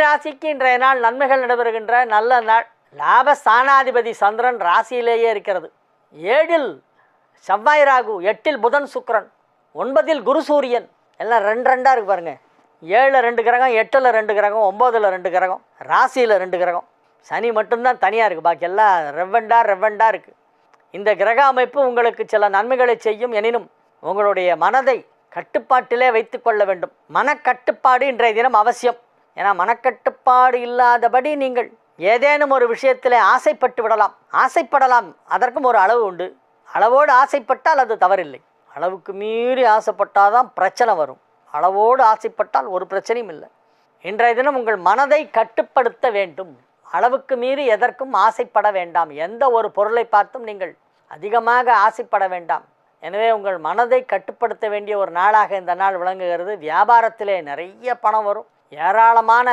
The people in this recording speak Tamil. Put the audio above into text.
ராசிக்கு இன்றைய நாள் நன்மைகள் நடைபெறுகின்ற நல்ல நாள். லாபஸ்தானாதிபதி சந்திரன் ராசியிலேயே இருக்கிறது. 7ல் செவ்வாய் ராகு, 8ல் புதன் சுக்கிரன், 9ல் குரு சூரியன். எல்லாம் 2 இருக்கு பாருங்க. 7ல் 2 கிரகம், 8ல் 2 கிரகம், 9ல் 2 கிரகம், ராசியில் 2 கிரகம். சனி மட்டும்தான் தனியாக இருக்குது, பாக்கி எல்லாம் ரெவண்டா இருக்குது. இந்த கிரக அமைப்பு உங்களுக்கு சில நன்மைகளை செய்யும். எனினும் உங்களுடைய மனதை கட்டுப்பாட்டிலே வைத்து கொள்ள வேண்டும். மனக்கட்டுப்பாடு இன்றைய தினம் அவசியம். ஏன்னா மனக்கட்டுப்பாடு இல்லாதபடி நீங்கள் ஏதேனும் ஒரு விஷயத்தில் ஆசைப்படலாம். அதற்கும் ஒரு அளவு உண்டு. அளவோடு ஆசைப்பட்டால் அது தவறில்லை. அளவுக்கு மீறி ஆசைப்பட்டால் தான் பிரச்சனை வரும். அளவோடு ஆசைப்பட்டால் ஒரு பிரச்சனையும் இல்லை. இன்றைய தினம் உங்கள் மனதை கட்டுப்படுத்த வேண்டும். அளவுக்கு மீறி எதற்கும் ஆசைப்பட வேண்டாம். எந்த ஒரு பொருளை பார்த்தும் நீங்கள் அதிகமாக ஆசைப்பட வேண்டாம். எனவே உங்கள் மனதை கட்டுப்படுத்த வேண்டிய ஒரு நாளாக இந்த நாள் விளங்குகிறது. வியாபாரத்திலே நிறைய பணம் வரும். ஏராளமான